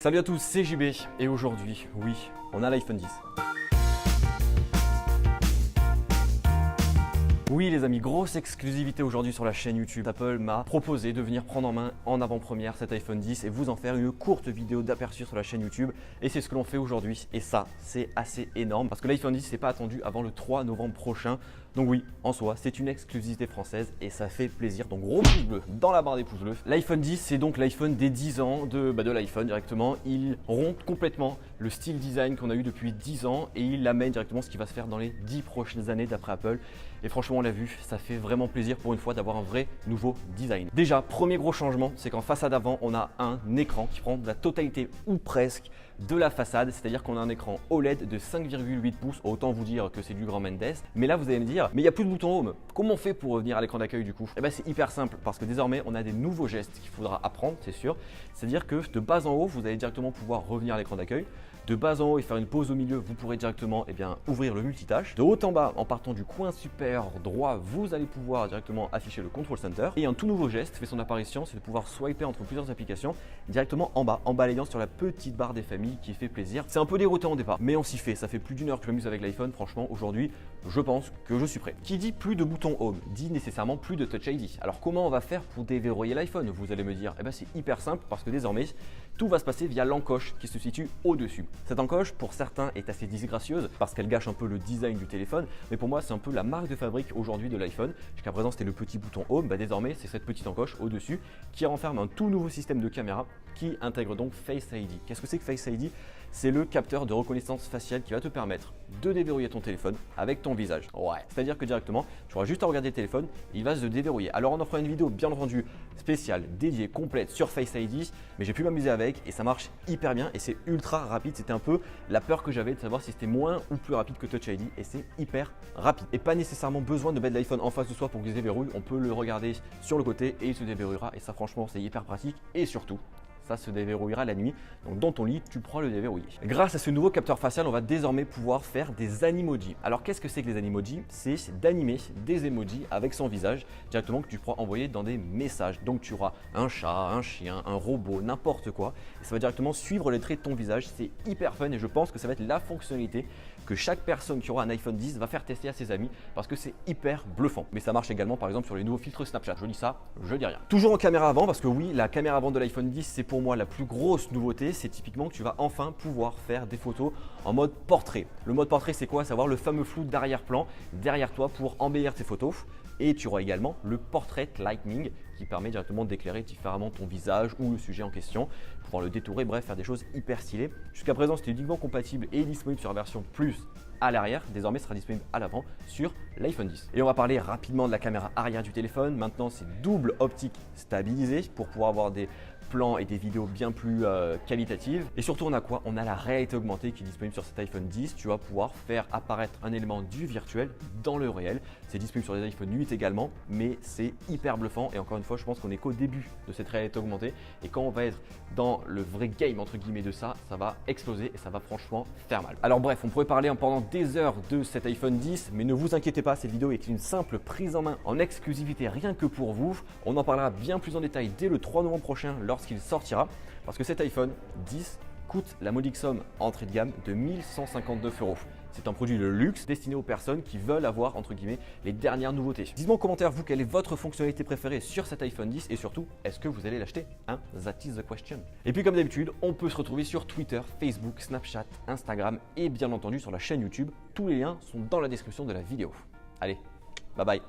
Salut à tous, c'est JB et aujourd'hui, oui, on a l'iPhone 10. Oui les amis, grosse exclusivité aujourd'hui sur la chaîne YouTube. Apple m'a proposé de venir prendre en main en avant-première cet iPhone 10 et vous en faire une courte vidéo d'aperçu sur la chaîne YouTube. Et c'est ce que l'on fait aujourd'hui et ça, c'est assez énorme parce que l'iPhone 10 n'est pas attendu avant le 3 novembre prochain. Donc oui, en soi, c'est une exclusivité française et ça fait plaisir. Donc gros pouce bleu dans la barre des pouces bleus. L'iPhone 10, c'est donc l'iPhone des 10 ans de l'iPhone directement. Il rompt complètement le style design qu'on a eu depuis 10 ans et il amène directement ce qui va se faire dans les 10 prochaines années d'après Apple. Et franchement, on l'a vu, ça fait vraiment plaisir pour une fois d'avoir un vrai nouveau design. Déjà, premier gros changement, c'est qu'en façade avant, on a un écran qui prend la totalité ou presque de la façade, c'est-à-dire qu'on a un écran OLED de 5,8 pouces, autant vous dire que c'est du grand Mendes. Mais là, vous allez me dire, mais il n'y a plus de bouton Home. Comment on fait pour revenir à l'écran d'accueil du coup? Eh bien, c'est hyper simple parce que désormais, on a des nouveaux gestes qu'il faudra apprendre, c'est sûr. C'est-à-dire que de bas en haut, vous allez directement pouvoir revenir à l'écran d'accueil. De bas en haut et faire une pause au milieu, vous pourrez directement ouvrir le multitâche. De haut en bas, en partant du coin supérieur droit, vous allez pouvoir directement afficher le Control Center. Et un tout nouveau geste fait son apparition, c'est de pouvoir swiper entre plusieurs applications directement en bas, en balayant sur la petite barre des familles qui fait plaisir. C'est un peu déroutant au départ, mais on s'y fait. Ça fait plus d'une heure que je m'amuse avec l'iPhone. Franchement, aujourd'hui, je pense que je suis prêt. Qui dit plus de boutons Home, dit nécessairement plus de Touch ID. Alors comment on va faire pour déverrouiller l'iPhone? Vous allez me dire, eh ben, c'est hyper simple parce que désormais, tout va se passer via l'encoche qui se situe au-dessus. Cette encoche, pour certains, est assez disgracieuse parce qu'elle gâche un peu le design du téléphone, mais pour moi, c'est un peu la marque de fabrique aujourd'hui de l'iPhone. Jusqu'à présent, c'était le petit bouton Home, désormais, c'est cette petite encoche au-dessus qui renferme un tout nouveau système de caméra qui intègre donc Face ID. Qu'est-ce que c'est que Face ID? C'est le capteur de reconnaissance faciale qui va te permettre de déverrouiller ton téléphone avec ton visage. Ouais, c'est-à-dire que directement, tu auras juste à regarder le téléphone, il va se déverrouiller. Alors on en fera une vidéo bien entendu spéciale, dédiée, complète sur Face ID, mais j'ai pu m'amuser avec et ça marche hyper bien et c'est ultra rapide. C'était un peu la peur que j'avais de savoir si c'était moins ou plus rapide que Touch ID et c'est hyper rapide. Et pas nécessairement besoin de mettre l'iPhone en face de soi pour qu'il se déverrouille, on peut le regarder sur le côté et il se déverrouillera et ça franchement c'est hyper pratique et surtout, ça se déverrouillera la nuit. Donc dans ton lit, tu pourras le déverrouiller. Grâce à ce nouveau capteur facial, on va désormais pouvoir faire des animojis. Alors qu'est-ce que c'est que les animojis? C'est d'animer des emojis avec son visage directement que tu pourras envoyer dans des messages. Donc tu auras un chat, un chien, un robot, n'importe quoi. Et ça va directement suivre les traits de ton visage. C'est hyper fun et je pense que ça va être la fonctionnalité que chaque personne qui aura un iPhone 10 va faire tester à ses amis parce que c'est hyper bluffant. Mais ça marche également par exemple sur les nouveaux filtres Snapchat. Je dis ça, je dis rien. Toujours en caméra avant parce que oui, la caméra avant de l'iPhone 10, c'est pour moi la plus grosse nouveauté. C'est typiquement que tu vas enfin pouvoir faire des photos en mode portrait. Le mode portrait, c'est quoi? Savoir le fameux flou d'arrière-plan derrière toi pour embellir tes photos. Et tu auras également le Portrait Lighting qui permet directement d'éclairer différemment ton visage ou le sujet en question, pouvoir le détourer, bref, faire des choses hyper stylées. Jusqu'à présent, c'était uniquement compatible et disponible sur la version Plus à l'arrière. Désormais, ce sera disponible à l'avant sur l'iPhone 10. Et on va parler rapidement de la caméra arrière du téléphone. Maintenant, c'est double optique stabilisée pour pouvoir avoir des plans et des vidéos bien plus qualitatives. Et surtout, on a quoi? On a la réalité augmentée qui est disponible sur cet iPhone 10. Tu vas pouvoir faire apparaître un élément du virtuel dans le réel. C'est disponible sur les iPhone 8 également, mais c'est hyper bluffant. Et encore une fois, je pense qu'on est qu'au début de cette réalité augmentée. Et quand on va être dans le vrai game entre guillemets de ça, ça va exploser et ça va franchement faire mal. Alors bref, on pourrait parler pendant des heures de cet iPhone 10, mais ne vous inquiétez pas, cette vidéo est une simple prise en main en exclusivité rien que pour vous. On en parlera bien plus en détail dès le 3 novembre prochain lorsqu'il sortira, parce que cet iPhone 10 coûte la modique somme entrée de gamme de 1159 €. C'est un produit de luxe destiné aux personnes qui veulent avoir entre guillemets les dernières nouveautés. Dites-moi en commentaire vous quelle est votre fonctionnalité préférée sur cet iPhone 10 et surtout est-ce que vous allez l'acheter? That is the question. Et puis comme d'habitude, on peut se retrouver sur Twitter, Facebook, Snapchat, Instagram et bien entendu sur la chaîne YouTube. Tous les liens sont dans la description de la vidéo. Allez, bye bye.